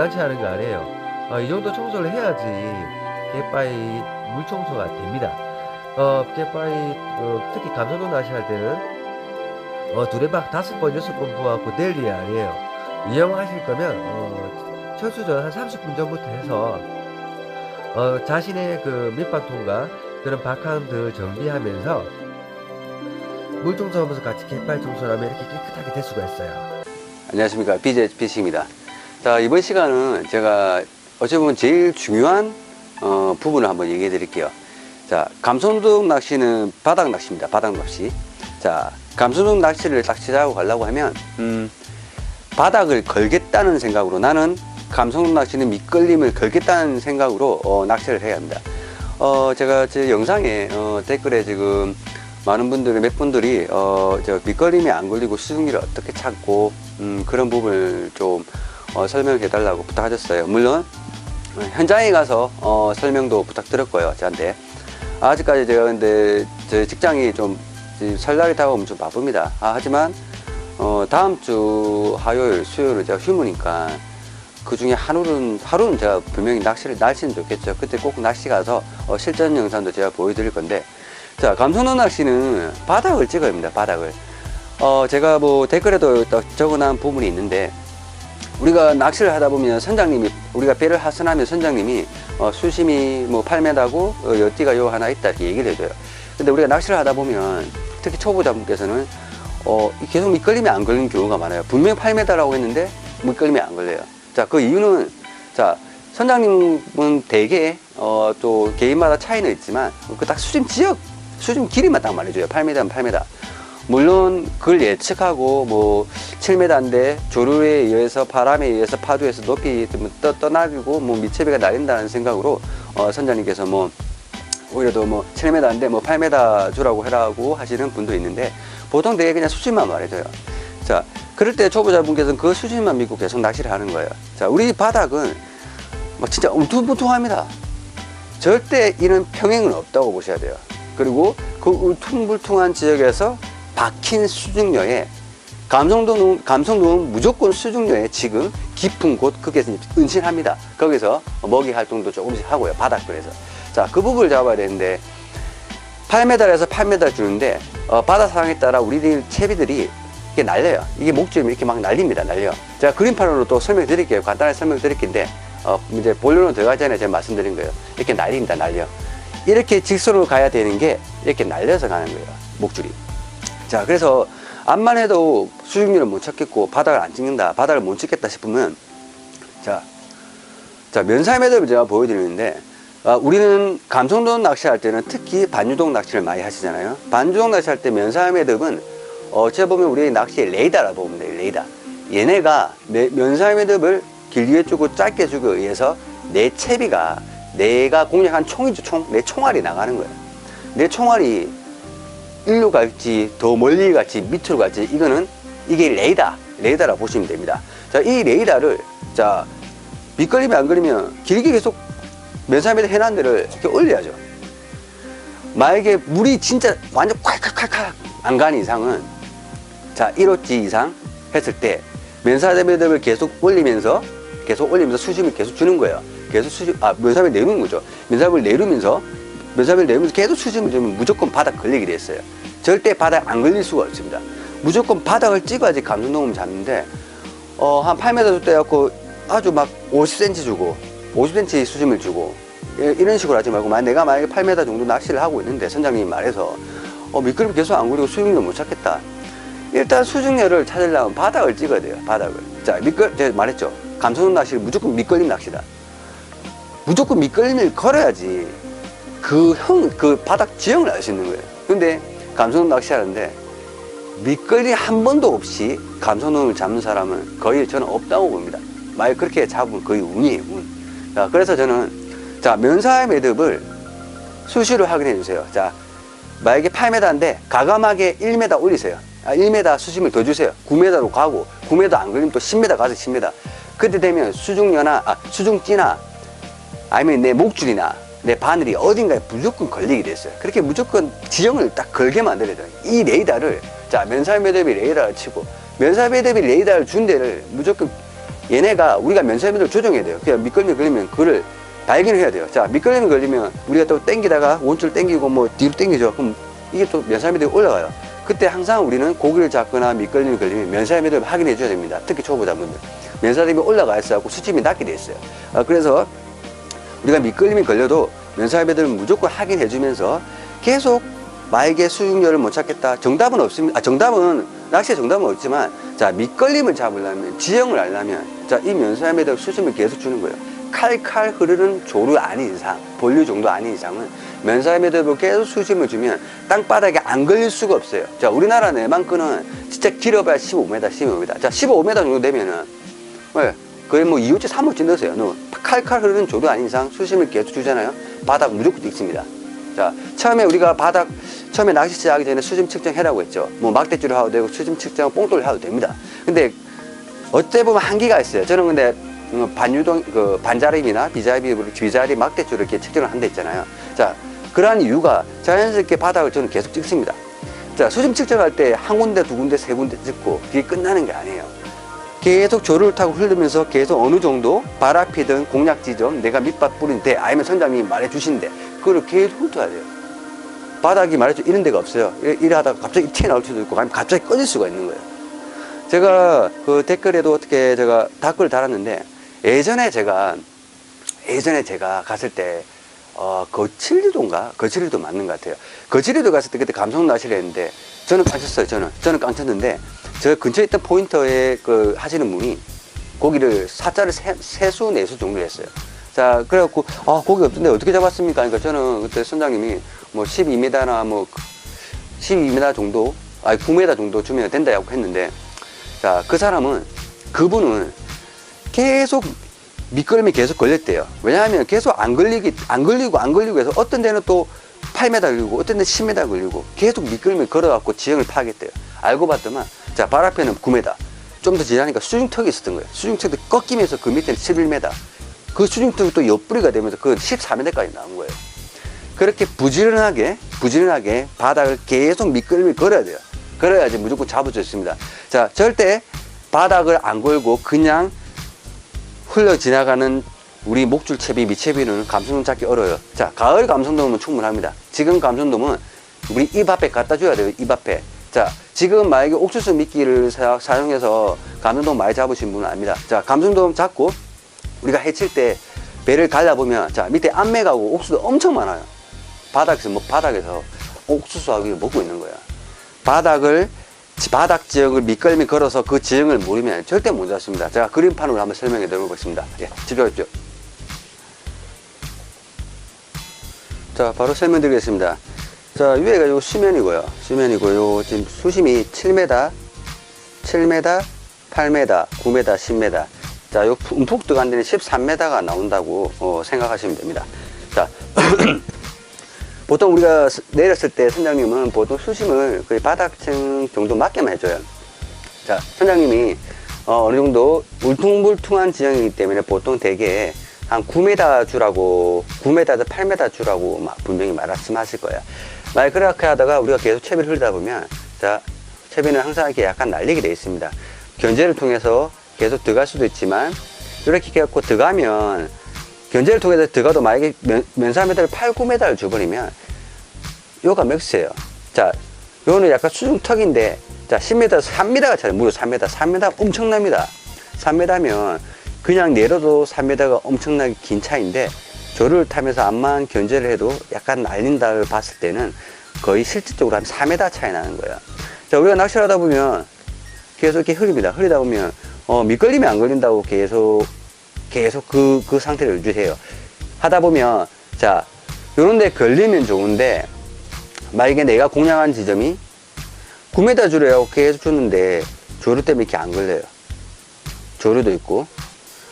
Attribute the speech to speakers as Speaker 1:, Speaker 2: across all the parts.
Speaker 1: 만만치 않은 거 아니에요. 이 정도 청소를 해야지 갯바위 물 청소가 됩니다. 갯바위 특히 감성돔 낚시할 때는 두레박 5번 6번 부어갖고 될 일이 아니에요. 이용하실 거면 철수 전 한 30분 전부터 해서 자신의 그 밑밥통과 그런 바캉들 정비하면서 물 청소하면서 같이 갯바위 청소를 하면 이렇게 깨끗하게 될 수가 있어요.
Speaker 2: 안녕하십니까, BJ 피싱입니다. 자, 이번 시간은 제가 어찌 보면 제일 중요한 부분을 한번 얘기해 드릴게요. 자, 감성돔 낚시는 바닥 낚시입니다. 바닥 낚시. 자, 감성돔 낚시를 낚시하고 가려고 하면 바닥을 걸겠다는 생각으로, 나는 감성돔 낚시는 밑걸림을 걸겠다는 생각으로 낚시를 해야 합니다. 제가 제 영상에 댓글에 지금 많은 분들이, 몇 분들이 저 밑걸림이 안 걸리고 수중미를 어떻게 찾고 그런 부분을 좀 설명해 달라고 부탁하셨어요. 물론 현장에 가서 설명도 부탁드렸고요, 저한테. 아직까지 제가 근데 제 직장이 좀 설날이 다가오면 좀 바쁩니다. 하지만 다음 주 화요일, 수요일은 제가 휴무니까 그 중에 하루는 제가 분명히 날씨는 좋겠죠. 그때 꼭 낚시 가서 실전 영상도 제가 보여드릴 건데, 자, 감성돔 낚시는 바닥을 찍어야 합니다. 바닥을. 제가 뭐 댓글에도 적어놓은 부분이 있는데, 우리가 낚시를 하다 보면 선장님이, 우리가 배를 하선하면 선장님이 수심이 뭐 8m고 여띠가 요 하나 있다 이렇게 얘기를 해줘요. 근데 우리가 낚시를 하다 보면 특히 초보자분께서는 계속 밑걸림이 안 걸리는 경우가 많아요. 분명히 8m라고 했는데 밑걸림이 안 걸려요. 자, 그 이유는, 자, 선장님은 대개 또 개인마다 차이는 있지만 그 딱 수심 길이만 딱 말해줘요. 8m면 8m. 물론 그걸 예측하고 뭐 7m인데 조류에 의해서, 바람에 의해서, 파도에서 높이 떠나리고 뭐 밑채비가 날린다는 생각으로 선장님께서 뭐 오히려 더 뭐 7m인데 뭐 8m 주라고 해라고 하시는 분도 있는데, 보통 되게 그냥 수심만 말해줘요. 자, 그럴 때 초보자분께서는 그 수심만 믿고 계속 낚시를 하는 거예요. 자, 우리 바닥은 뭐 진짜 울퉁불퉁합니다. 절대 이런 평행은 없다고 보셔야 돼요. 그리고 그 울퉁불퉁한 지역에서 박힌 수중료에, 감성돔은 무조건 수중료에 지금 깊은 곳, 거기에서 은신합니다. 거기서 먹이 활동도 조금씩 하고요, 바닥근에서. 자, 그 부분을 잡아야 되는데, 8m에서 8m 주는데 바다 상황에 따라 우리들 채비들이 이게 날려요. 이게 목줄이 이렇게 막 날립니다. 날려. 제가 그림판으로 또 설명드릴게요. 간단하게 설명드릴 텐데, 이제 본론으로 들어가기 전에 제가 말씀드린 거예요. 이렇게 날립니다. 날려. 이렇게 직선으로 가야 되는 게 이렇게 날려서 가는 거예요, 목줄이. 자, 그래서 암만 해도 수중률을 못 찾겠고 바닥을 안 찍는다, 바닥을 못 찍겠다 싶으면, 자, 면사의 매듭을 제가 보여드리는데, 우리는 감성돔 낚시할 때는 특히 반유동 낚시를 많이 하시잖아요. 반유동 낚시할 때 면사의 매듭은 제가 보면 우리 낚시의 레이더라고 보면 돼요. 레이더. 얘네가 면사의 매듭을 길게 주고 짧게 주고 의해서 내 채비가, 내가 공략한 총이죠, 총. 내 총알이 나가는 거예요. 내 총알이 일로 갈지, 더 멀리 갈지, 밑으로 갈지, 이게 레이더라고 보시면 됩니다. 자, 이 레이더를, 자, 밑걸림이 안 걸리면 길게 계속 면사매듭 해놓은 데를 이렇게 올려야죠. 만약에 물이 진짜 완전 콸콸콸콸 안 가는 이상은, 자, 1호지 이상 했을 때 면사매듭을 계속 올리면서 수심을 계속 주는 거예요. 계속 면사매를 내리는 거죠. 면사매를 내리면서 계속 수심을 주면 무조건 바닥 걸리게 돼 있어요. 절대 바닥 안 걸릴 수가 없습니다. 무조건 바닥을 찍어야지 감성돔을 잡는데, 한 8m 줬다 해갖고 아주 막 50cm 주고 50cm 수심을 주고 이런 식으로 하지 말고, 내가 만약에 8m 정도 낚시를 하고 있는데 선장님이 말해서 밑걸림 계속 안 걸리고 수중료를 못 찾겠다. 일단 수중료를 찾으려면 바닥을 찍어야 돼요. 바닥을. 자, 제가 말했죠. 감성돔 낚시는 무조건 밑걸림 낚시다. 무조건 밑걸림을 걸어야지 그 바닥 지형을 알 수 있는 거예요. 근데 감성돔 낚시하는데 밑걸림 한 번도 없이 감성돔을 잡는 사람은 거의 저는 없다고 봅니다. 만약 그렇게 잡으면 거의 운이에요, 운. 자, 그래서 저는, 자, 면사의 매듭을 수시로 확인해 주세요. 자, 만약에 8m인데 가감하게 1m 올리세요. 1m 수심을 더 주세요. 9m로 가고, 9m 안 걸리면 또 10m 가서 10m. 그때 되면 수중찌나 아니면 내 목줄이나 내 바늘이 어딘가에 무조건 걸리게 됐어요. 그렇게 무조건 지형을 딱 걸게 만들어야 돼요. 이 레이더를, 자, 면사매듭이 레이더를 치고, 면사매듭이 레이더를 준 데를 무조건 얘네가 우리가 면사매듭을 조정해야 돼요. 그냥 밑걸림이 걸리면 그걸 발견해야 돼요. 자, 밑걸림이 걸리면 우리가 또 당기다가 원줄 당기고 뭐 뒤로 당기죠. 그럼 이게 또 면사매듭이 올라가요. 그때 항상 우리는 고기를 잡거나 밑걸림이 걸리면 면사매듭을 확인해 줘야 됩니다. 특히 초보자분들. 면사매듭이 올라가 있어갖고 수침이 낮게 돼 있어요. 그래서 우리가 밑걸림이 걸려도 면사매듭을 무조건 확인해 주면서 계속 만약에 수중료를 못 찾겠다. 정답은 없습니다. 정답은, 낚시의 정답은 없지만, 자, 밑걸림을 잡으려면, 지형을 알려면, 자, 이 면사매듭 수심을 계속 주는 거예요. 칼칼 흐르는 조류 아닌 이상, 본류 정도 아닌 이상은 면사매듭을 계속 수심을 주면 땅바닥에 안 걸릴 수가 없어요. 자, 우리나라 내만큼은 진짜 길어봐야 15m, 15m. 자, 15m 정도 되면은, 왜? 거의 뭐 2호째, 3호째 넣으세요. 너 칼칼 흐르는 조류 아닌 이상 수심을 계속 주잖아요. 바닥 무조건 찍습니다. 자, 처음에 우리가 처음에 낚시 시작하기 전에 수심 측정해라고 했죠. 뭐 막대줄을 하도 되고 수심 측정 뽕돌을 하도 됩니다. 근데 어째 보면 한계가 있어요. 저는 근데 반유동, 반자립이나 비자립 막대줄을 이렇게 측정을 한다 했잖아요. 자, 그러한 이유가 자연스럽게 바닥을 저는 계속 찍습니다. 자, 수심 측정할 때 한 군데, 두 군데, 세 군데 찍고 그게 끝나는 게 아니에요. 계속 조류를 타고 흐르면서 계속 어느 정도 발 앞이든 공략 지점, 내가 밑밥 뿌린데 아니면 선장님이 말해주신데 그걸 계속 훑어야 돼요. 바닥이 말해줘 이런 데가 없어요. 이러다가 갑자기 튀어나올 수도 있고 아니면 갑자기 꺼질 수가 있는 거예요. 제가 그 댓글에도 어떻게 제가 댓글을 달았는데 예전에 제가 갔을 때 거칠리도 맞는 것 같아요. 거칠리도 갔을 때 그때 감성 낚시를 했는데 저는 깡쳤어요. 저는 깡쳤는데 저 근처에 있던 포인터에 하시는 분이 고기를 사자를 세수 네수 정도 했어요. 자, 그래갖고 고기 없던데 어떻게 잡았습니까? 그러니까 저는 그때 선장님이 뭐 12m나 뭐 12m 정도 9m 정도 주면 된다고 했는데, 자, 그분은 계속 밑걸림이 계속 걸렸대요. 왜냐하면 계속 안 걸리고 해서 어떤 데는 또 8m 걸리고 어떤 데는 10m 걸리고 계속 밑걸림을 걸어갖고 지형을 파악했대요. 알고 봤더만, 자, 발 앞에는 9m, 좀 더 지나니까 수중턱이 있었던 거예요. 수중턱이 꺾이면서 그 밑에는 11m, 그 수중턱이 또 옆구리가 되면서 그 14m까지 나온 거예요. 그렇게 부지런하게 바닥을 계속 밑걸림을 걸어야 돼요. 그래야지 무조건 잡을 수 있습니다. 자, 절대 바닥을 안 걸고 그냥 흘러 지나가는 우리 목줄채비, 미채비는 감성돔 잡기 어려워요. 자, 가을 감성돔은 충분합니다. 지금 감성돔은 우리 입 앞에 갖다 줘야 돼요. 입 앞에. 자, 지금 만약에 옥수수 미끼를 사용해서 감성돔 많이 잡으신 분은 압니다. 자, 감성돔 잡고 우리가 해칠 때 배를 갈라보면, 자, 밑에 암맥하고 옥수수 엄청 많아요. 바닥에서 옥수수하고 먹고 있는 거야. 바닥 지형을 밑걸림이 걸어서 그 지형을 모르면 절대 못 잡습니다. 제가 그림판으로 한번 설명해 드려보겠습니다. 예, 집중하십시오. 자, 바로 설명드리겠습니다. 자, 위에가 요 수면이고요. 지금 수심이 7m, 8m, 9m, 10m. 자, 요 움푹 들어간 데는 13m가 나온다고 생각하시면 됩니다. 자, 보통 우리가 내렸을 때 선장님은 보통 수심을 거의 바닥층 정도 맞게만 해줘요. 자, 선장님이 어느 정도 울퉁불퉁한 지형이기 때문에 보통 대개 한 9m 주라고, 9m에서 8m 주라고 분명히 말씀하실 거예요. 만약 그렇게 하다가 우리가 계속 채비를 흘리다 보면, 자, 채비는 항상 이렇게 약간 날리게 되어 있습니다. 견제를 통해서 계속 들어갈 수도 있지만, 이렇게 해갖고 들어가면, 견제를 통해서 들어가도 만약에 면사매듭을 8, 9m를 줘버리면, 요가 맥스예요. 자, 요거는 약간 수중턱인데, 자, 10m, 3m가 차요. 무려 3m 엄청납니다. 3m면, 그냥 내려도 3m가 엄청나게 긴 차인데, 조를 타면서 암만 견제를 해도 약간 날린다를 봤을 때는 거의 실질적으로 한 4m 차이 나는 거예요. 자, 우리가 낚시를 하다 보면 계속 이렇게 흐립니다. 흐리다 보면, 밑걸림이 안 걸린다고 계속 그 상태를 유지해요. 하다 보면, 자, 요런 데 걸리면 좋은데, 만약에 내가 공략한 지점이 9m 주래요. 계속 줬는데, 조류 때문에 이렇게 안 걸려요. 조류도 있고,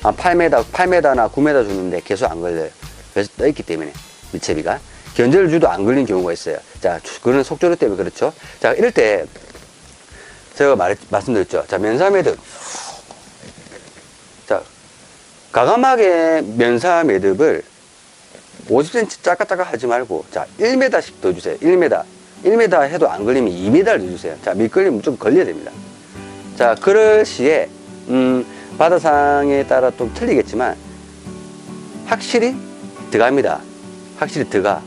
Speaker 2: 8m나 9m 줬는데 계속 안 걸려요. 그래서 떠있기 때문에, 미채비가. 견제를 줘도 안 걸린 경우가 있어요. 자, 그런 속조류 때문에 그렇죠. 자, 이럴 때, 제가 말씀드렸죠. 자, 면사매듭. 자, 과감하게 면사매듭을 50cm 짜까짜까 하지 말고, 자, 1m씩 더 주세요. 1m 해도 안 걸리면 2m를 더 주세요. 자, 밑걸리면 좀 걸려야 됩니다. 자, 그럴 시에, 바다상에 따라 좀 틀리겠지만 확실히 들어갑니다. 확실히 들어가.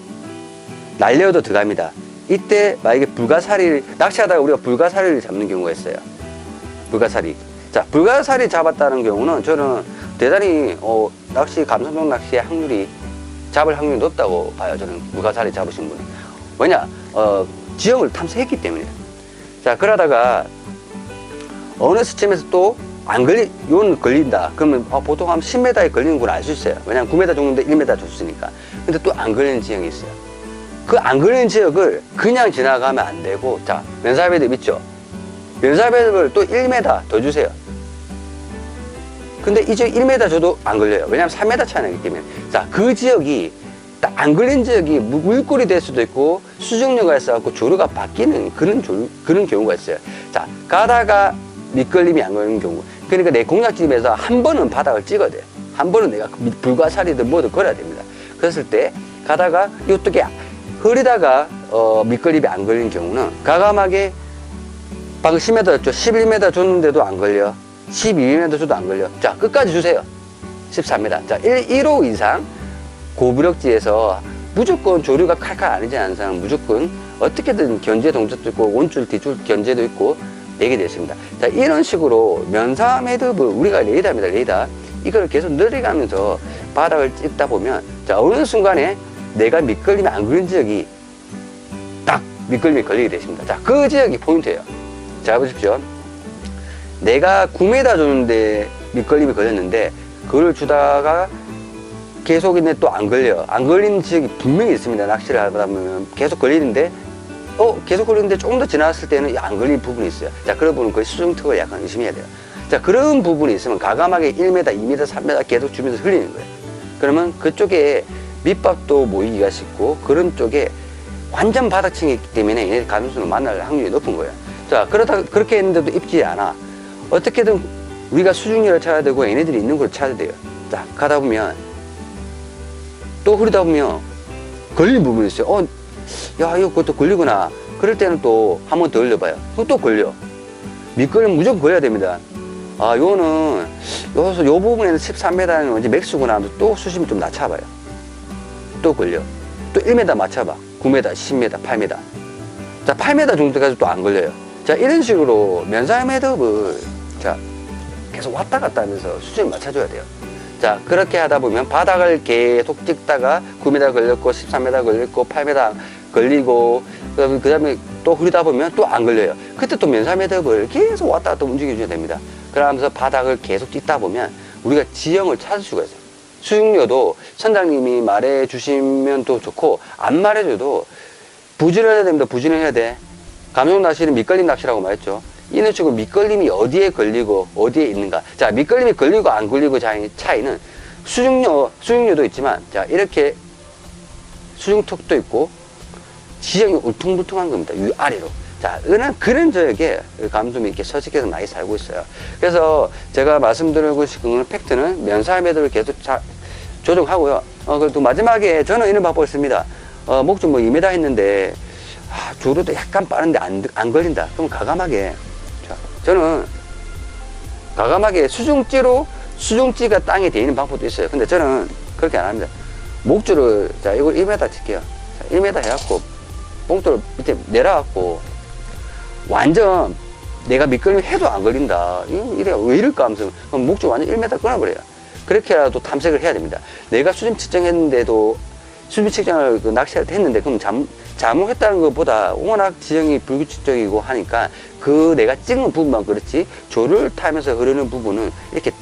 Speaker 2: 날려도 들어갑니다. 이때 만약에 불가사리를 낚시하다가 우리가 불가사리를 잡는 경우가 있어요. 불가사리. 자, 불가사리 잡았다는 경우는 저는 대단히 낚시 감성동 낚시의 확률이 잡을 확률이 높다고 봐요. 저는 불가사리 잡으신 분은. 왜냐? 지형을 탐색했기 때문에. 자, 그러다가 어느 시점에서 또 안 요는 걸린다. 그러면 보통 한 10m에 걸리는 걸 알 수 있어요. 왜냐면 9m 정도인데 1m 줬으니까. 근데 또 안 걸리는 지형이 있어요. 그 안 걸리는 지역을 그냥 지나가면 안 되고, 자, 면사배듭 있죠? 면사배듭을 또 1m 더 주세요. 근데 이 지역 1m 줘도 안 걸려요. 왜냐면 3m 차이 나기 때문에. 자, 그 지역이 딱 안 걸린 지역이 물골이 될 수도 있고 수정료가 있어갖고 조류가 바뀌는 그런 경우가 있어요. 자, 가다가 밑걸림이 안 걸리는 경우. 그러니까 내 공략집에서 한 번은 바닥을 찍어야 돼요. 한 번은 내가 불가사리든 뭐든 걸어야 됩니다. 그랬을 때 가다가 어떻게 흐리다가 밑걸림이 안 걸리는 경우는 가감하게 방금 10m 줬죠. 11m 줬는데도 안 걸려. 12m 줘도 안 걸려. 자, 끝까지 주세요. 13m. 자, 1호 이상 고부력지에서 무조건 조류가 칼칼 아니지 않은 사람은 무조건 어떻게든 견제 동작도 있고 원줄, 뒤줄 견제도 있고 내게 되었습니다. 자, 이런 식으로 면사 매듭을 우리가 레이더입니다. 레이더. 이걸 계속 늘려가면서 바닥을 찍다 보면 자, 어느 순간에 내가 밑걸림이 안 걸린 지역이 딱 밑걸림이 걸리게 되십니다. 자, 그 지역이 포인트예요. 자, 보십시오. 내가 9m 줬는데 밑걸림이 걸렸는데 그걸 주다가 계속 있는데 또 안 걸려요. 안 걸리는 지역이 분명히 있습니다. 낚시를 하다 보면 계속 걸리는데 계속 걸리는데 조금 더 지나갔을 때는 안 걸린 부분이 있어요. 자, 그런 부분은 거의 수중특을 약간 의심해야 돼요. 자, 그런 부분이 있으면 가감하게 1m, 2m, 3m 계속 주면서 흘리는 거예요. 그러면 그쪽에 밑밥도 모이기가 쉽고 그런 쪽에 완전 바닥층이기 때문에 얘네 가면수를 만날 확률이 높은 거예요. 자, 그렇게 했는데도 입지 않아. 어떻게든 우리가 수중료를 찾아야 되고 얘네들이 있는 걸 찾아야 돼요. 자, 가다 보면 또 흐르다 보면 걸리는 부분이 있어요. 야, 이거 그것도 걸리구나. 그럴 때는 또 한 번 더 흘려봐요. 그럼 또 걸려. 밑걸리면 무조건 걸려야 됩니다. 요거는 요 부분에는 13m는 이제 맥스구나 하면서 또 수심을 좀 낮춰봐요. 또 걸려. 또 1m 맞춰봐. 9m, 10m, 8m. 자, 8m 정도까지 또 안 걸려요. 자, 이런 식으로 면사 매듭을 자, 계속 왔다 갔다 하면서 수준을 맞춰줘야 돼요. 자, 그렇게 하다 보면 바닥을 계속 찍다가 9m 걸렸고 13m 걸렸고 8m 걸리고 그 다음에 또 흐르다 보면 또 안 걸려요. 그때 또 면사 매듭을 계속 왔다 갔다 움직여줘야 됩니다. 그러면서 바닥을 계속 찍다 보면 우리가 지형을 찾을 수가 있어요. 수중료도 선장님이 말해 주시면 또 좋고 안 말해줘도 부지런해야 됩니다. 부지런해야 돼. 감성 낚시는 밑걸림 낚시라고 말했죠. 이런 식으로 밑걸림이 어디에 걸리고 어디에 있는가. 자, 밑걸림이 걸리고 안 걸리고 차이는 수중료도 있지만 자, 이렇게 수중턱도 있고 지형이 울퉁불퉁한 겁니다. 위아래로. 자, 그런 지역에 감돔이 이렇게 서식해서 많이 살고 있어요. 그래서 제가 말씀드리고 싶은 팩트는 면사 매듭을 계속 조정하고요. 그래도 마지막에 저는 이런 방법을 씁니다. 목줄 뭐 2m 했는데 조류도 약간 빠른데 안 걸린다. 그럼 가감하게 저는 가감하게 수중지가 땅에 돼 있는 방법도 있어요. 근데 저는 그렇게 안 합니다. 목줄을 자, 이걸 1m 칠게요. 자, 1m 해갖고 봉돌을 밑에 내려갖고 완전 내가 밑걸림 해도 안 걸린다. 이래 왜 이럴까 하면서 그럼 목줄 완전 1m 끊어버려요. 그렇게라도 탐색을 해야 됩니다. 내가 수심 측정했는데도 수심 측정을 낚시할 때 했는데 그럼 잘못했다는 것보다 워낙 지형이 불규칙적이고 하니까 그 내가 찍은 부분만 그렇지 조를 타면서 흐르는 부분은 이렇게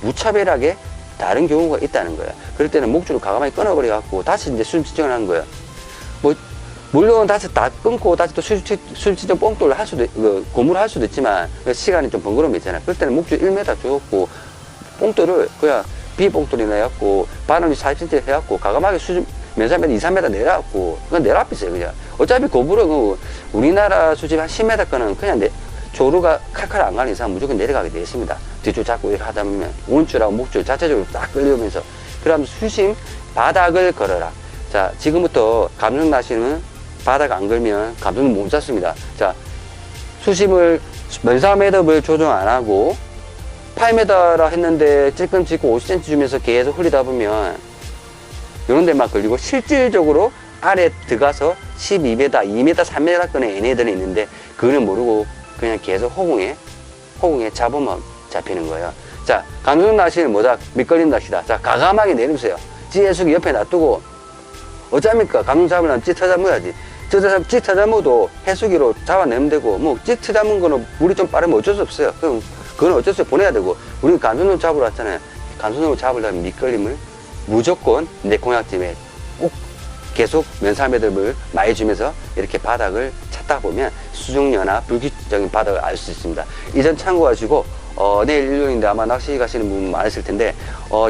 Speaker 2: 무차별하게 다른 경우가 있다는 거야. 그럴 때는 목줄을 과감하게 끊어버려 갖고 다시 이제 수심 측정을 하는 거야. 물론 다시 다 끊고 다시 또 수심 측정 뽕돌을 할 수도 고무를 할 수도 있지만 시간이 좀 번거로움이 있잖아. 그럴 때는 목줄 1m 줬고 뽕돌을 그냥 비뽕돌이나 해갖고 바람이 40cm 해갖고 과감하게 수심 면사면 2, 3m 내려갖고 그냥 내려앉았어요. 그냥 어차피 고부력은 우리나라 수심 한 10m 거는 그냥 조루가 칼칼 안 가는 이상 무조건 내려가게 되어 있습니다. 뒤줄 잡고 이렇게 하다 보면 원줄하고 목줄 자체적으로 딱 끌려오면서 그러면서 수심 바닥을 걸어라. 자, 지금부터 감성 낚시는 바닥 안 걸면 감성은 못 잡습니다. 자, 수심을 면사 매듭을 조정 안 하고 8m라 했는데 찔끔 찍고 50cm 주면서 계속 흘리다 보면 이런 데만 걸리고 실질적으로 아래 들어가서 12m, 2m, 3m권의 얘네들이 있는데 그거는 모르고 그냥 계속 호공에 잡으면 잡히는 거예요. 자, 감성 낚시는 뭐다? 밑걸림 낚시다. 자, 가감하게 내리세요. 찌해수기 옆에 놔두고 어쩝니까? 감성 잡으려면 찌 터잡아야지. 찌 터잡아도 해수기로 잡아내면 되고 뭐 찌 터잡은 거는 물이 좀 빠르면 어쩔 수 없어요. 그럼 그건 어쩔 수 없이 보내야 되고 우리는 감성으로 잡으러 왔잖아요. 감성으로 잡으려면 밑걸림을 무조건 내 공약집에 꼭 계속 면사매듭을 많이 주면서 이렇게 바닥을 찾다 보면 수중녀나 불규칙적인 바닥을 알 수 있습니다. 이 점 참고하시고 내일 일요일인데 아마 낚시 가시는 분 많으실 텐데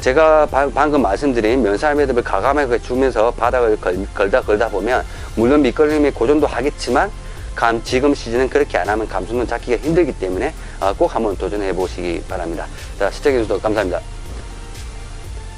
Speaker 2: 제가 방금 말씀드린 면사매듭을 가감하게 주면서 바닥을 걸다 보면 물론 밑걸림이 그 정도 하겠지만 지금 시즌은 그렇게 안 하면 감수는 잡기가 힘들기 때문에 꼭 한번 도전해 보시기 바랍니다. 자, 시청해 주셔서 감사합니다.